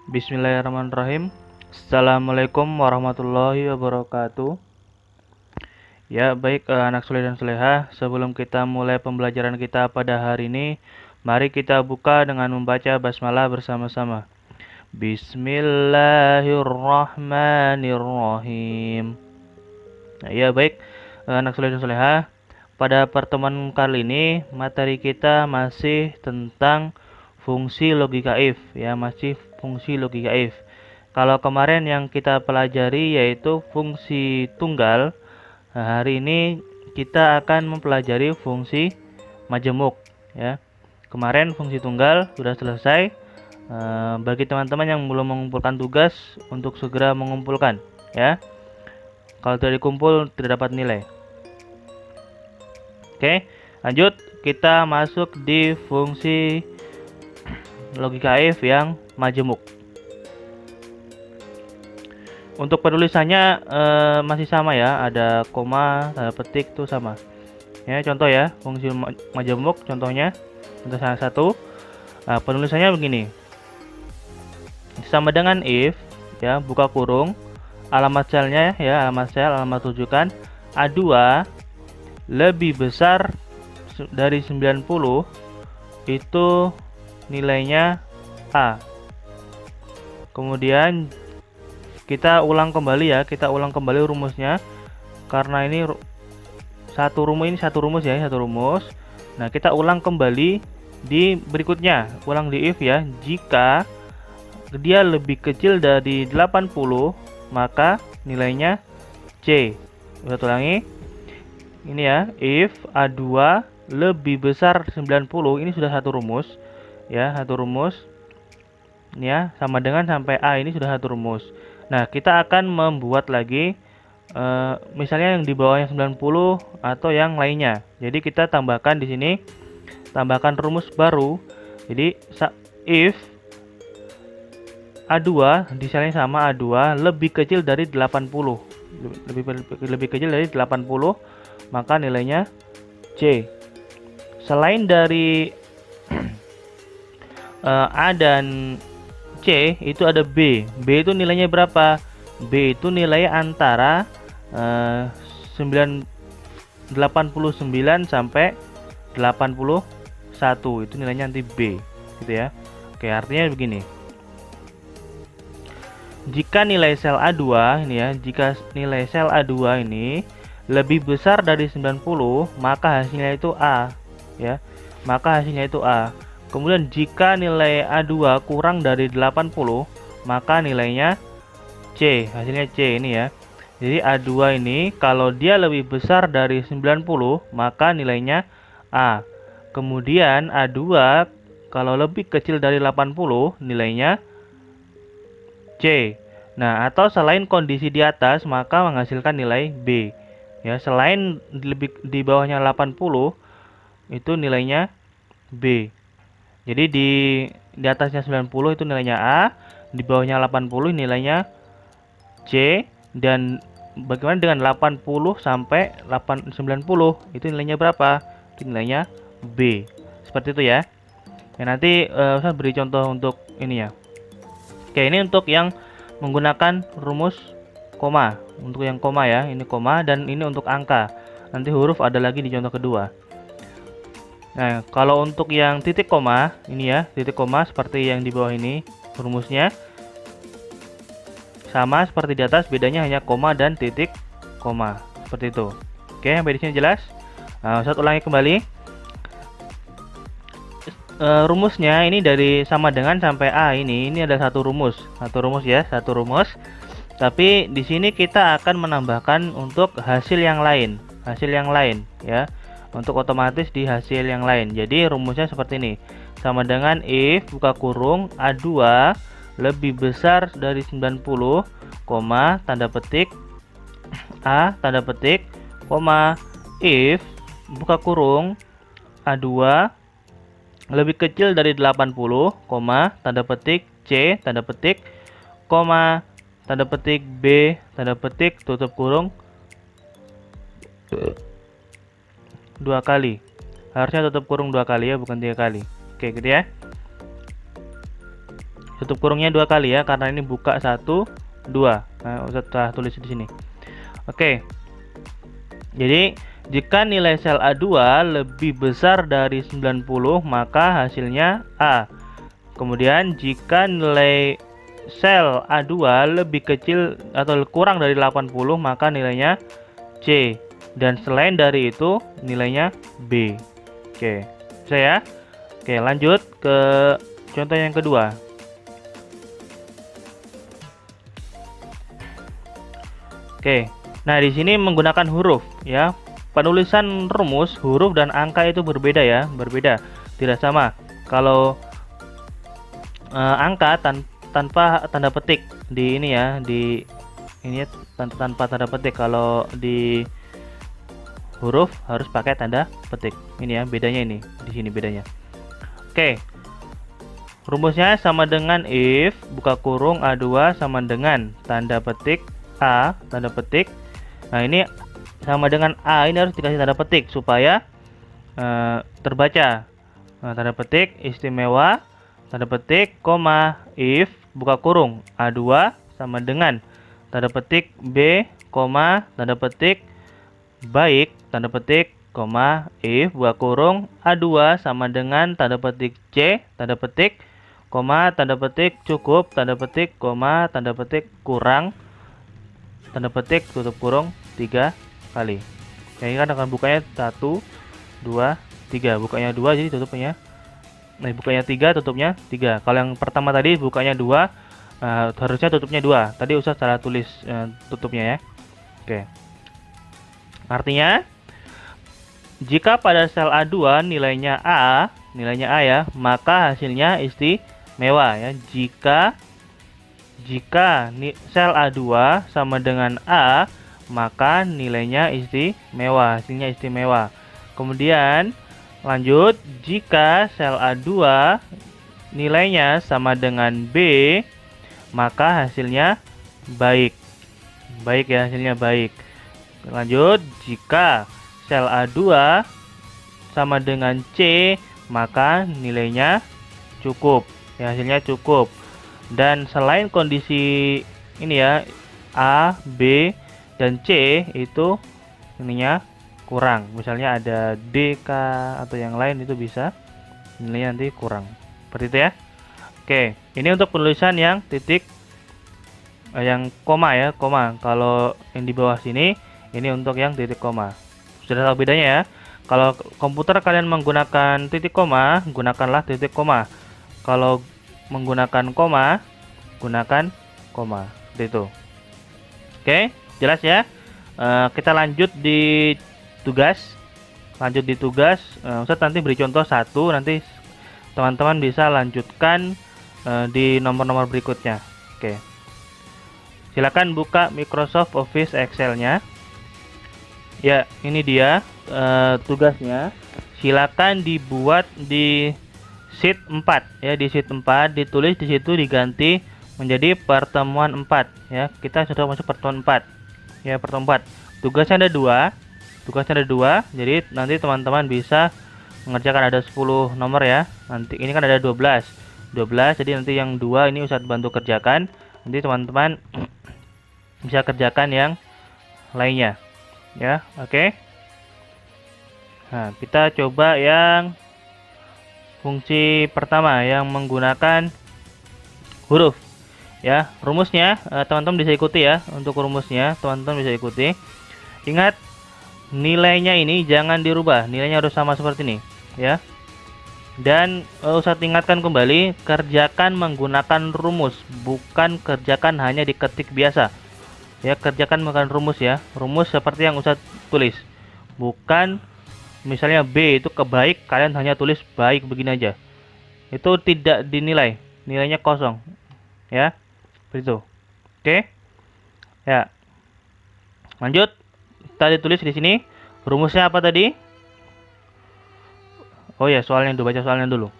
Bismillahirrahmanirrahim. Assalamualaikum warahmatullahi wabarakatuh. Ya, baik anak soleh dan soleha, sebelum kita mulai pembelajaran kita pada hari ini, mari kita buka dengan membaca basmalah bersama-sama. Bismillahirrahmanirrahim. Nah, ya, baik anak soleh dan soleha, pada pertemuan kali ini materi kita masih tentang fungsi logika if, ya, masih fungsi logika if. Kalau kemarin yang kita pelajari yaitu fungsi tunggal, nah, hari ini kita akan mempelajari fungsi majemuk, ya. Kemarin fungsi tunggal sudah selesai. Bagi teman-teman yang belum mengumpulkan tugas untuk segera mengumpulkan, ya. Kalau tidak dikumpul tidak dapat nilai. Oke, lanjut kita masuk di fungsi logika if yang majemuk. Untuk penulisannya masih sama ya, ada koma, tanda petik tuh sama. Ya, contoh ya, fungsi majemuk contohnya untuk salah satu. Nah, penulisannya begini. Sama dengan if, ya, buka kurung, alamat selnya ya, alamat rujukan A2 lebih besar dari 90, itu nilainya A. Kemudian kita ulang kembali ya, rumusnya, karena ini satu rumus ya, satu rumus. Nah, kita ulang kembali di berikutnya, ulang di if ya, jika dia lebih kecil dari 80 maka nilainya C. Kita ulangi ini ya, if A2 lebih besar 90, ini sudah satu rumus ya, satu rumus ini ya, sama dengan sampai A, ini sudah satu rumus. Nah, kita akan membuat lagi misalnya yang di bawahnya 90 atau yang lainnya. Jadi kita tambahkan di sini, tambahkan rumus baru. Jadi if A2 di selnya sama, A2 lebih kecil dari 80, lebih kecil dari 80, maka nilainya C. Selain dari A dan C, itu ada B. B itu nilainya berapa? B itu nilai antara 89 sampai 81. Itu nilainya nanti B, gitu ya. Oke, artinya begini. Jika nilai sel A2 ini ya, jika nilai sel A2 ini lebih besar dari 90, maka hasilnya itu A, ya. Maka hasilnya itu A. Kemudian jika nilai A2 kurang dari 80, maka nilainya C, hasilnya C ini ya. Jadi A2 ini kalau dia lebih besar dari 90, maka nilainya A. Kemudian A2 kalau lebih kecil dari 80, nilainya C. Nah, atau selain kondisi di atas, maka menghasilkan nilai B. Ya, selain di bawahnya 80, itu nilainya B. Jadi di atasnya 90 itu nilainya A, di bawahnya 80 nilainya C, dan bagaimana dengan 80 sampai 90? Itu nilainya berapa? Itu nilainya B. Seperti itu ya. Ya, nanti saya beri contoh untuk ini ya. Oke, ini untuk yang menggunakan rumus koma. Untuk yang koma ya, ini koma, dan ini untuk angka. Nanti huruf ada lagi di contoh kedua. Nah, kalau untuk yang titik koma, ini ya, titik koma seperti yang di bawah ini, rumusnya sama seperti di atas, bedanya hanya koma dan titik koma. Seperti itu. Oke, sampai di sini jelas? Nah, saya ulangi kembali. Rumusnya ini dari sama dengan sampai A ini ada satu rumus ya, satu rumus. Tapi di sini kita akan menambahkan untuk hasil yang lain ya, untuk otomatis di hasil yang lain. Jadi rumusnya seperti ini, sama dengan if buka kurung A2 lebih besar dari 90, koma, tanda petik A, tanda petik, koma, if buka kurung A2 lebih kecil dari 80, koma, tanda petik C, tanda petik, koma, tanda petik B, tanda petik, tutup kurung, 2 kali. Harusnya tutup kurung 2 kali ya, bukan 3 kali. Oke, gitu ya. tutup kurungnya 2 kali ya, karena ini buka 1 2. Nah, Ustaz tulis di sini. Oke. Jadi jika nilai sel A2 lebih besar dari 90, maka hasilnya A. Kemudian jika nilai sel A2 lebih kecil atau kurang dari 80, maka nilainya C. Dan selain dari itu nilainya B. Oke, bisa ya? Oke, lanjut ke contoh yang kedua. Oke, nah di sini menggunakan huruf ya. Penulisan rumus, huruf dan angka itu berbeda ya, berbeda, tidak sama. Kalau angka tanpa tanda petik di ini ya, di ini tanpa tanda petik. Kalau di huruf harus pakai tanda petik. Ini ya bedanya, ini di sini bedanya. Oke, rumusnya sama dengan if buka kurung A2 sama dengan tanda petik A, tanda petik. Nah ini sama dengan A, ini harus dikasih tanda petik supaya terbaca. Nah, tanda petik istimewa, tanda petik koma, if buka kurung A2 sama dengan tanda petik B, koma, tanda petik baik, tanda petik koma, if buka kurung A2 sama dengan tanda petik C, tanda petik koma, tanda petik cukup, tanda petik koma, tanda petik kurang, tanda petik tutup kurung 3 kali. Ya, ini kan akan bukanya 1 2 3, bukanya 2 jadi tutupnya. Nah, bukanya 3 tutupnya 3. Kalau yang pertama tadi bukanya 2, harusnya tutupnya 2. Tadi Ustaz salah tulis tutupnya ya. Oke. Artinya jika pada sel A2 nilainya A ya, maka hasilnya istimewa ya. Jika sel A2 sama dengan A, maka nilainya istimewa, hasilnya istimewa. Kemudian lanjut, jika sel A2 nilainya sama dengan B, maka hasilnya baik. Baik ya, hasilnya baik. Lanjut, jika sel A2 sama dengan C, maka nilainya cukup. Ya, hasilnya cukup. Dan selain kondisi ini ya, A, B, dan C itu ininya kurang. Misalnya ada D, K, atau yang lain itu bisa nilainya nanti kurang. Seperti itu ya. Oke, ini untuk penulisan yang titik, yang koma ya, koma. Kalau yang di bawah sini, ini untuk yang titik koma. Sudah tahu bedanya ya. Kalau komputer kalian menggunakan titik koma, gunakanlah titik koma. Kalau menggunakan koma, gunakan koma. Seperti itu. Oke, jelas ya. Kita lanjut di tugas. Ustaz nanti beri contoh 1, nanti teman-teman bisa lanjutkan di nomor-nomor berikutnya. Oke. Silakan buka Microsoft Office Excel-nya. Ya, ini dia tugasnya. Silakan dibuat di sheet 4 ya, di sheet 4 ditulis di situ, diganti menjadi pertemuan 4 ya. Kita sudah masuk pertemuan 4. Ya, pertemuan 4. Tugasnya ada 2. Jadi nanti teman-teman bisa mengerjakan, ada 10 nomor ya. Nanti ini kan ada 12. Jadi nanti yang 2 ini Ustaz bantu kerjakan. Nanti teman-teman bisa kerjakan yang lainnya. Ya, oke. Nah, kita coba yang fungsi pertama yang menggunakan huruf ya. Rumusnya teman-teman bisa ikuti ya. Untuk rumusnya teman-teman bisa ikuti. Ingat, nilainya ini jangan dirubah, nilainya harus sama seperti ini ya. Dan Ustaz ingatkan kembali, kerjakan menggunakan rumus, bukan kerjakan hanya diketik biasa ya. Kerjakan menggunakan rumus ya, rumus seperti yang Ustaz tulis, bukan misalnya B itu kebaik, kalian hanya tulis baik begini aja, itu tidak dinilai, nilainya kosong ya. Begitu. Oke ya, lanjut. Tadi tulis di sini rumusnya apa tadi? Oh ya, soalnya dulu, baca soalnya dulu.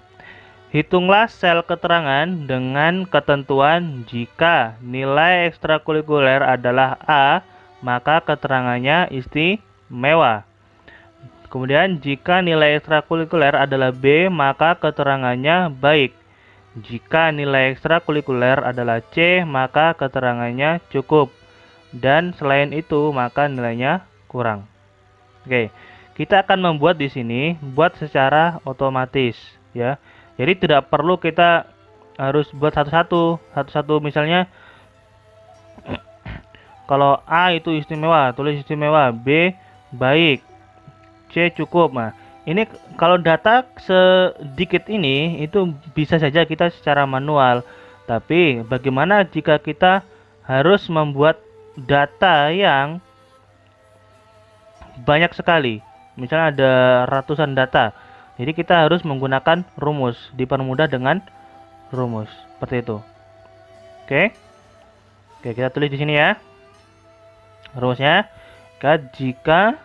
Hitunglah sel keterangan dengan ketentuan jika nilai ekstrakurikuler adalah A, maka keterangannya istimewa. Kemudian jika nilai ekstrakurikuler adalah B, maka keterangannya baik. Jika nilai ekstrakurikuler adalah C, maka keterangannya cukup. Dan selain itu, maka nilainya kurang. Oke, kita akan membuat di sini, buat secara otomatis, ya. Jadi tidak perlu kita harus buat satu-satu. Misalnya, kalau A itu istimewa, tulis istimewa, B baik, C cukup. Nah, ini kalau data sedikit ini itu bisa saja kita secara manual. Tapi bagaimana jika kita harus membuat data yang banyak sekali? Misalnya ada ratusan data. Jadi kita harus menggunakan rumus, dipermudah dengan rumus seperti itu. Oke. Oke, kita tulis di sini ya. Rumusnya, jika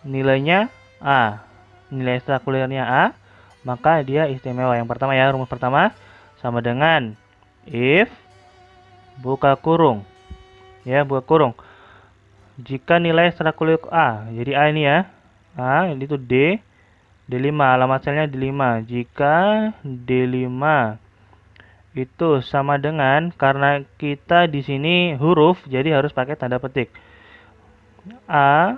nilainya A, nilai ekstrakurikulernya A, maka dia istimewa. Yang pertama ya, rumus pertama sama dengan if buka kurung, ya, buka kurung, jika nilai ekstrakurikuler A, jadi A ini ya, A ini itu D5, alamat selnya D5. Jika D5 itu sama dengan, karena kita di sini huruf, jadi harus pakai tanda petik. A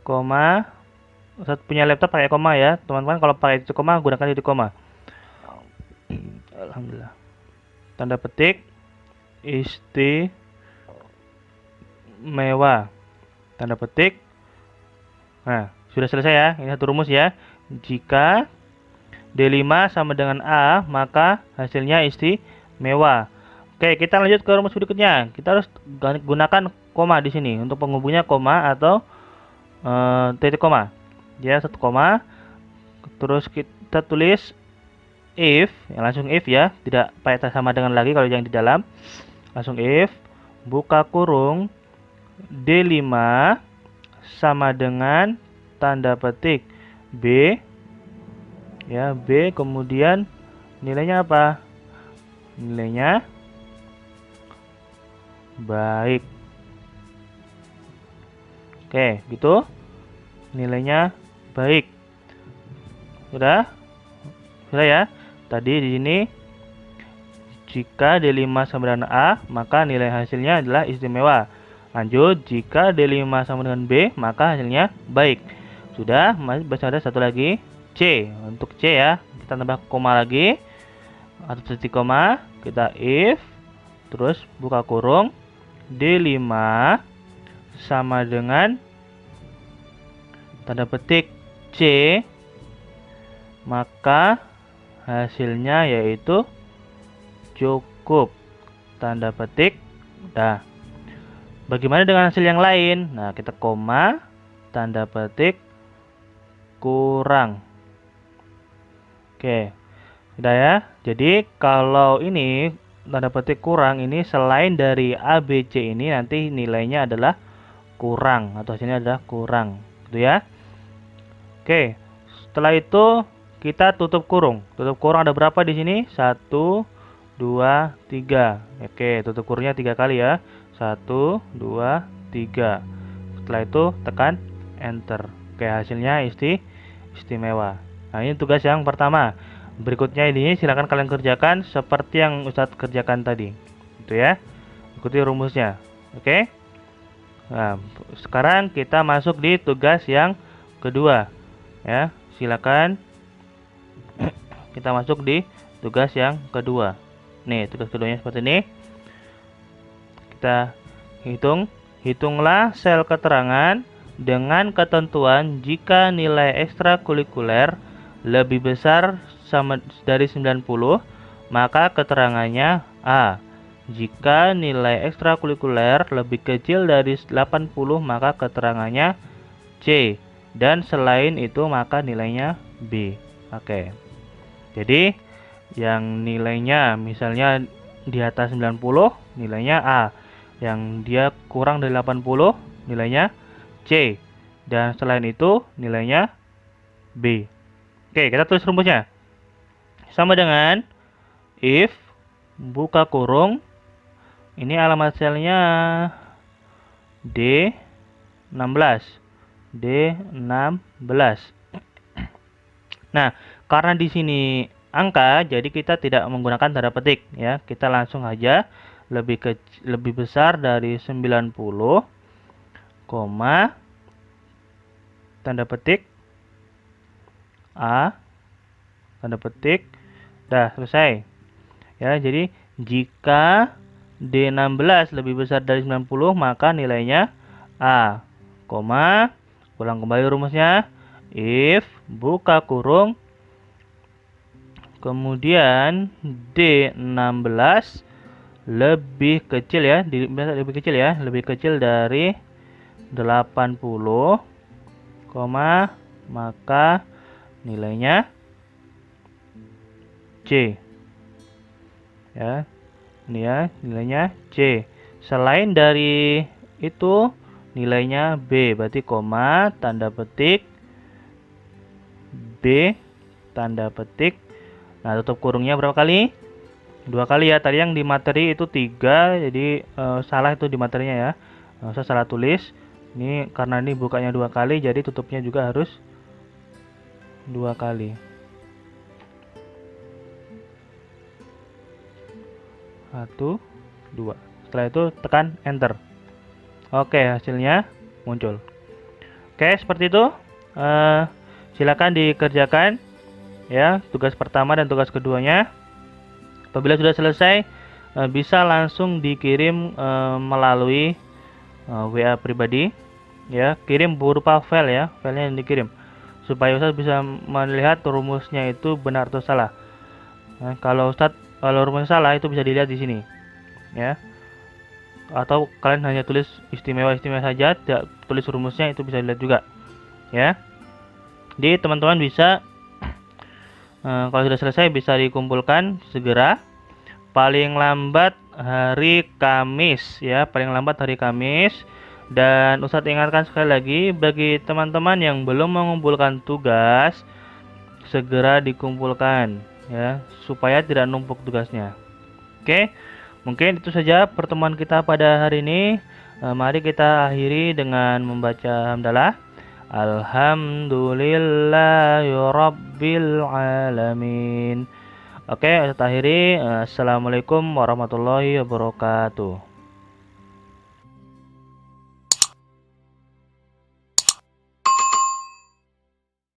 koma, saat punya laptop pakai koma ya teman-teman. Kalau pakai titik koma, gunakan titik koma. Alhamdulillah. Tanda petik istimewa, tanda petik. Nah, sudah selesai ya. Ini satu rumus ya. Jika D5 sama dengan A, maka hasilnya istimewa. Oke, kita lanjut ke rumus berikutnya. Kita harus gunakan koma di sini untuk penghubungnya, koma atau titik koma. Ya, satu koma. Terus kita tulis if, ya, langsung if ya, tidak pakai sama dengan lagi kalau yang di dalam. Langsung if buka kurung D5 sama dengan tanda petik B, ya, B, kemudian nilainya apa? Nilainya baik. Oke, gitu. Nilainya baik. Sudah? Sudah ya? Tadi di sini jika D5 sama dengan A, maka nilai hasilnya adalah istimewa. Lanjut, jika D5 sama dengan B, maka hasilnya baik. Sudah, masih ada satu lagi, C. Untuk C ya, kita tambah koma lagi, atau titik koma, kita if, terus buka kurung, D5 sama dengan tanda petik C, maka hasilnya yaitu cukup, tanda petik. Nah, bagaimana dengan hasil yang lain? Nah, kita koma, tanda petik kurang. Oke, sudah ya. Jadi kalau ini tanda petik kurang, ini selain dari A, B, C ini nanti nilainya adalah kurang atau hasilnya adalah kurang, gitu ya. Oke, setelah itu kita tutup kurung. Tutup kurung ada berapa di sini? 1, 2, 3. Oke, tutup kurungnya 3 kali ya. 1, 2, 3. Setelah itu tekan enter. Oke, hasilnya istimewa. Nah, ini tugas yang pertama. Berikutnya ini silakan kalian kerjakan seperti yang Ustadz kerjakan tadi. Itu ya. Ikuti rumusnya. Oke. Nah, sekarang kita masuk di tugas yang kedua. Ya, silakan kita masuk di tugas yang kedua. Nih, tugas keduanya seperti ini. Kita hitunglah sel keterangan dengan ketentuan jika nilai ekstrakurikuler lebih besar sama dari 90, maka keterangannya A. Jika nilai ekstrakurikuler lebih kecil dari 80, maka keterangannya C. Dan selain itu maka nilainya B. Oke. Jadi yang nilainya misalnya di atas 90 nilainya A. Yang dia kurang dari 80 nilainya C. Dan selain itu nilainya B. Oke, kita tulis rumusnya. Sama dengan if buka kurung, ini alamat selnya D16. D16. Nah, karena di sini angka, jadi kita tidak menggunakan tanda petik ya. Kita langsung aja lebih besar dari 90, koma tanda petik A, tanda petik, dah selesai. Ya, jadi jika D16 lebih besar dari 90, maka nilainya A, koma, ulang kembali rumusnya, if, buka kurung, kemudian D16 lebih kecil ya, lebih kecil dari 80, koma, maka nilainya C. Ya, ini ya nilainya C. Selain dari itu nilainya B, berarti koma, tanda petik, B, tanda petik. Nah, tutup kurungnya berapa kali? 2 kali ya. Tadi yang di materi itu 3, jadi salah itu di materinya ya. Saya salah tulis. Ini karena ini bukanya 2 kali, jadi tutupnya juga harus 2 kali. 1, 2. Setelah itu tekan enter. Oke, hasilnya muncul. Oke, seperti itu. Silakan dikerjakan ya, tugas pertama dan tugas keduanya. Apabila sudah selesai, bisa langsung dikirim melalui WA pribadi ya, kirim berupa file ya, filenya yang dikirim supaya Ustadz bisa melihat rumusnya itu benar atau salah. Nah, kalau rumusnya salah itu bisa dilihat di sini ya, atau kalian hanya tulis istimewa-istimewa saja, tidak tulis rumusnya, itu bisa dilihat juga ya. Jadi teman-teman bisa kalau sudah selesai bisa dikumpulkan segera, paling lambat hari Kamis ya, paling lambat hari Kamis. Dan Ustadz ingatkan sekali lagi, bagi teman-teman yang belum mengumpulkan tugas, segera dikumpulkan ya, supaya tidak numpuk tugasnya. Oke, mungkin itu saja pertemuan kita pada hari ini. Mari kita akhiri dengan membaca hamdalah. Alhamdulillahirabbil alamin. Oke, Ustadz akhiri. Assalamualaikum warahmatullahi wabarakatuh.